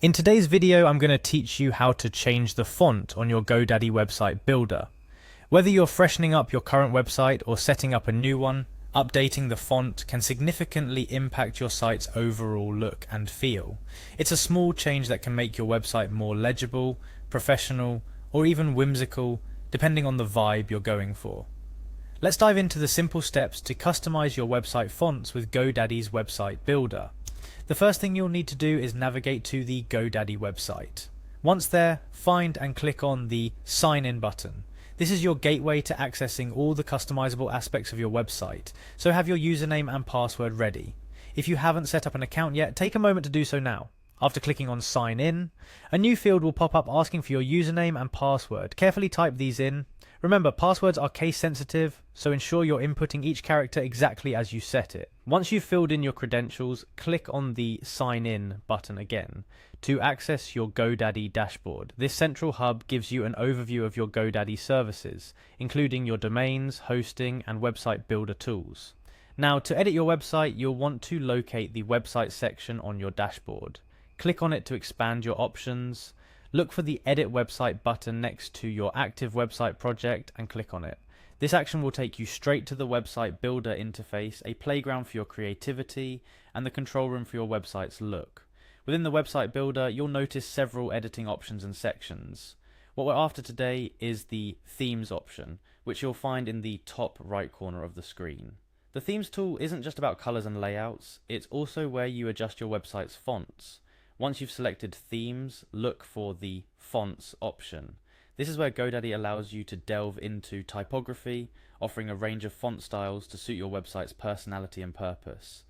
In today's video, I'm going to teach you how to change the font on your Godaddy website builder. Whether you're freshening up your current website or setting up a new one, updating the font can significantly impact your site's overall look and feel. It's a small change that can make your website more legible, professional, or even whimsical, depending on the vibe you're going for. Let's dive into the simple steps to customize your website fonts with Godaddy's website builder. The first thing you'll need to do is navigate to the Godaddy website. Once there, find and click on the Sign In button. This is your gateway to accessing all the customizable aspects of your website, so have your username and password ready. If you haven't set up an account yet, take a moment to do so now. After clicking on Sign In, a new field will pop up asking for your username and password. Carefully type these in. Remember, passwords are case sensitive, so ensure you're inputting each character exactly as you set it. Once you've filled in your credentials, click on the Sign In button again to access your Godaddy dashboard. This central hub gives you an overview of your Godaddy services, including your domains, hosting, and website builder tools. Now, to edit your website, you'll want to locate the website section on your dashboard. Click on it to expand your options. Look for the Edit Website button next to your active website project and click on it. This action will take you straight to the website builder interface, a playground for your creativity and the control room for your website's look. Within the website builder, you'll notice several editing options and sections. What we're after today is the Themes option, which you'll find in the top right corner of the screen. The Themes tool isn't just about colors and layouts, it's also where you adjust your website's fonts. Once you've selected Themes, look for the Fonts option. This is where Godaddy allows you to delve into typography, offering a range of font styles to suit your website's personality and purpose.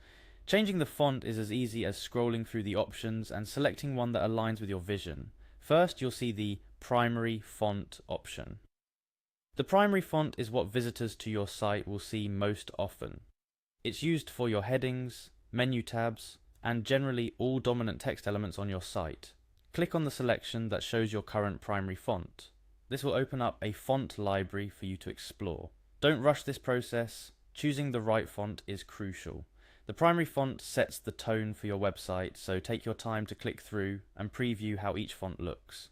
Changing the font is as easy as scrolling through the options and selecting one that aligns with your vision. First, you'll see the Primary Font option. The primary font is what visitors to your site will see most often. It's used for your headings, menu tabs, and generally all dominant text elements on your site. Click on the selection that shows your current primary font. This will open up a font library for you to explore. Don't rush this process. Choosing the right font is crucial. The primary font sets the tone for your website, so take your time to click through and preview how each font looks.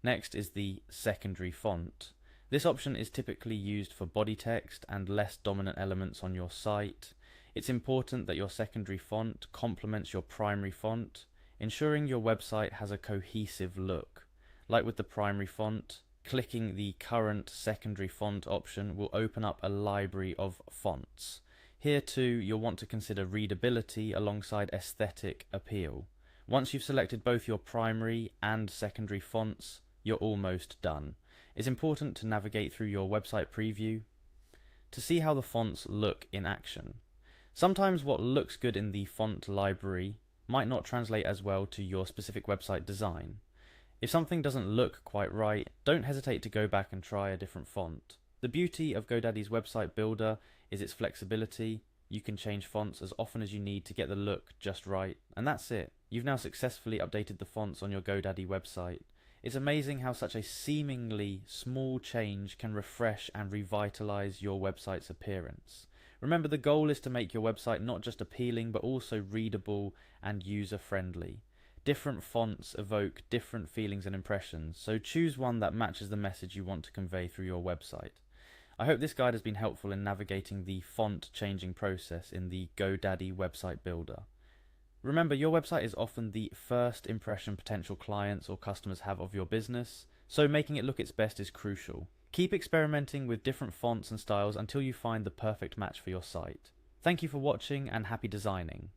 Next is the secondary font. This option is typically used for body text and less dominant elements on your site. It's important that your secondary font complements your primary font, ensuring your website has a cohesive look. Like with the primary font, clicking the current secondary font option will open up a library of fonts. Here too, you'll want to consider readability alongside aesthetic appeal. Once you've selected both your primary and secondary fonts, you're almost done. It's important to navigate through your website preview to see how the fonts look in action. Sometimes what looks good in the font library might not translate as well to your specific website design. If something doesn't look quite right, don't hesitate to go back and try a different font. The beauty of Godaddy's website builder is its flexibility. You can change fonts as often as you need to get the look just right, and that's it. You've now successfully updated the fonts on your Godaddy website. It's amazing how such a seemingly small change can refresh and revitalize your website's appearance. Remember, the goal is to make your website not just appealing, but also readable and user-friendly. Different fonts evoke different feelings and impressions, so choose one that matches the message you want to convey through your website. I hope this guide has been helpful in navigating the font changing process in the Godaddy website builder. Remember, your website is often the first impression potential clients or customers have of your business, so making it look its best is crucial. Keep experimenting with different fonts and styles until you find the perfect match for your site. Thank you for watching and happy designing.